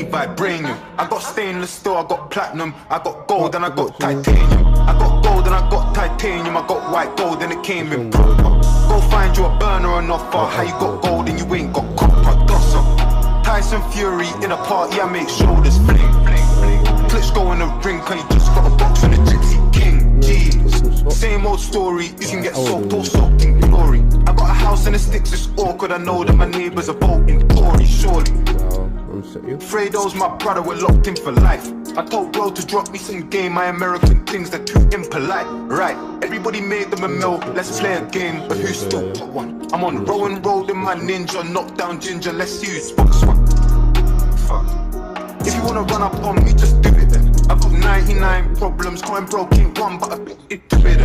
need vibranium. I got stainless steel, I got platinum, I got gold and I got titanium. I got gold and I got titanium, I got white gold and it came in proper. Go find you a burner on offer. How you got gold and you ain't got copper? Dossa. Tyson Fury in a party, I make shoulders fling. Glitch go in the ring, cause you just got a box on the Gypsy King. Jeez, same old story, you can get soaked or soaked in glory. I got a house in the sticks, it's awkward, I know that my neighbours are voting Tory, surely. Fredo's my brother, we're locked in for life. I told bro to drop me some game, my American things, they're too impolite. Right, everybody made them a mill, let's play a game, but who's still got one? I'm on Rowan Road in my ninja, knock down ginger, let's use box one. Fuck. If you wanna run up on me, just do it then. I've got 99 problems, going broke ain't one, but I beat it to them.